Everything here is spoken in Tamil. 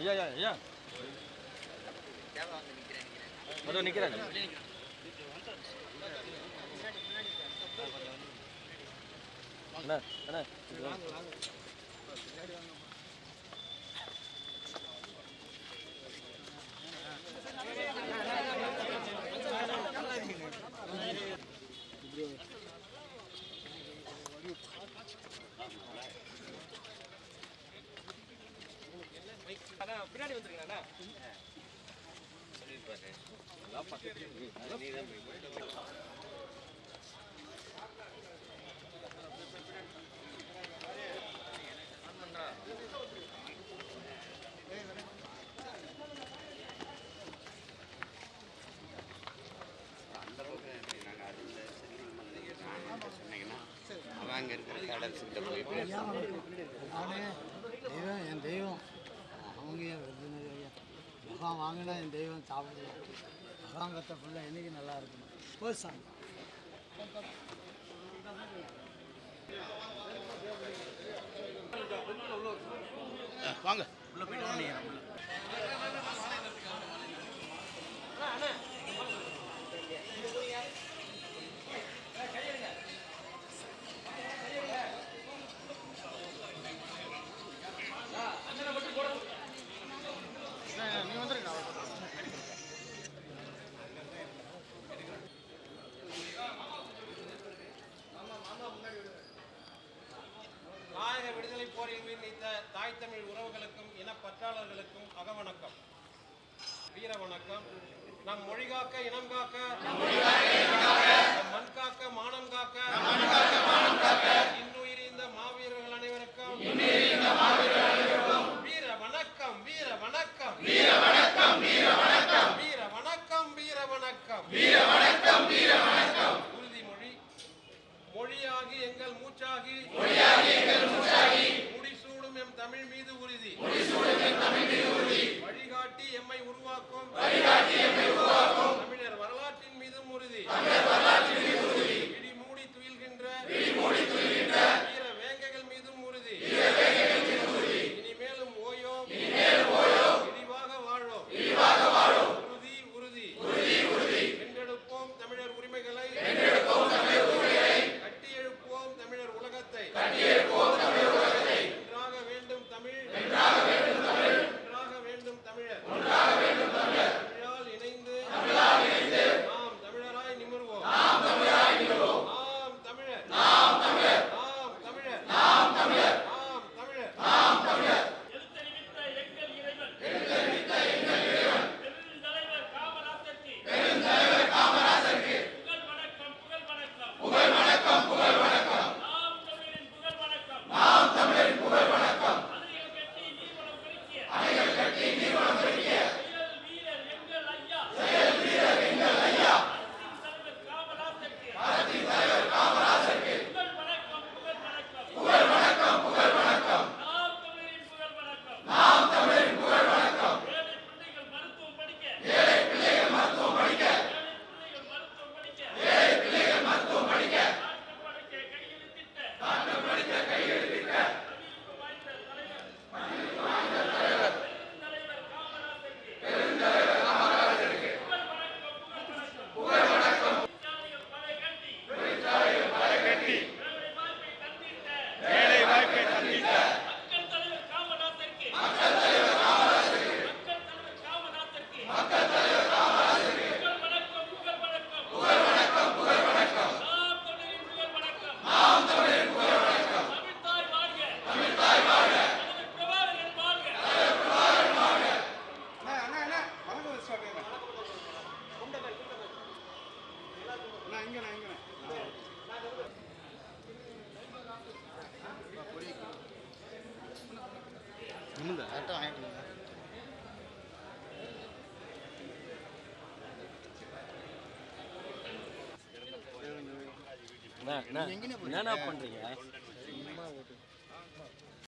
ஐயா ஐயா ஐயா அதோ நிற்கிறாங்க. அண்ணா அண்ணா பின்னாடி வந்துருங்கண்ணா. சொல்லியிருப்பாரு அங்கே இருக்கிற கடல்கிட்ட போயிட்டு தெய்வம் என் தெய்வம் அவங்க முகாம் வாங்கினா என் தெய்வம் சாப்பிடுவோம். முகாங்கத்தை ஃபுல்லாக என்றைக்கு நல்லா இருக்கணும். போசாங்க வாங்க உள்ள போயிட்டு வாங்க. நாயக விடுதலை போரில் நீத்த தாய் தமிழ் உறவுகளுக்கும் இனப்பற்றாளர்களுக்கும் அகவணக்கம், வீர வணக்கம். நம் மொழி காக்க, இனம் காக்க, மண் காக்க, மானம் காக்க, இன்னுயிர் இந்த மாவீரர்கள் அனைவருக்கும் வீர வணக்கம், வீர வணக்கம், வீர வணக்கம், வீர வணக்கம், வீர வணக்கம், வீர வணக்கம், வீர வணக்கம், வீர வணக்கம். உறுதிமொழி. மொழியாகி எங்கள் மூச்சாகி, முடிசூடும் எம் தமிழ் மீது உறுதி, வழிகாட்டி எம்மை உருவாக்கும், தமிழர் வரலாற்றின் மீதும் உறுதி, இடிமூடி துயில்கின்ற வீர வேங்கைகள் மீதும் உறுதி, இனிமேலும் ஓயோம், இழிவாக வாழோம், உறுதி உறுதி. வென்றெடுப்போம் தமிழர் உரிமைகளை, கட்டி எழுப்புவோம் தமிழர் உலகத்தை, ஒன்றாக வேண்டும் தமிழ், ஒன்றாக வேண்டும் தமிழர், தமிழால் இணைந்து நாம் தமிழராய் நிமிர்வோம், நாம் தமிழர், நாம் தமிழர், நாம் தமிழர், நாம் தமிழர், நாம் தமிழர், நாம் தமிழர். எழுத்தறிவித்த எங்கள் இறைவன், பெருந்தலைவர் காமராசருக்கு, புகழ் வணக்கம், புகழ் வணக்கம், புகழ் வணக்கம், புகழ் வணக்கம். நாம் தமிழரின் புகழ் வணக்கம், நாம் தமிழரின் புகழ் வணக்கம். அணைகள் கட்டி நீர்வளம் பெருக்கிய, செயல் வீரர் எங்கள் ஐயா, அரசின் தலைவர் காமராசருக்கு, புகழ் வணக்கம், புகழ் வணக்கம், புகழ் வணக்கம், புகழ் வணக்கம். நாம் தமிழரின் புகழ் வணக்கம், நாம் தமிழரின் புகழ் வணக்கம். ஏழை பிள்ளைகள் மருத்துவம் படிக்க, ஏழை பிள்ளைகள் மருத்துவம் படிக்க, நாட்டு படைக்க கையெழுத்திட்ட, மதிப்பு வாய்ந்த தலைவர், பெருந்தலைவர் காமராசருக்கு, புகழ் வணக்கம், புகழ் வணக்கம். தொழிற்சாலைகள் பல கட்டி, வேலை வாய்ப்பை தந்திட்ட, மக்கள் தலைவர் காமராசருக்கு, புகழ் வணக்கம், புகழ் வணக்கம், புகழ் வணக்கம். நாம் தமிழரின் புகழ் வணக்கம், நாம் தமிழரின் புகழ் வணக்கம். தமிழ்தாய் வாழ்க, நமது பிரபாகரன் வாழ்க. என்னண்ணா பண்றீங்க?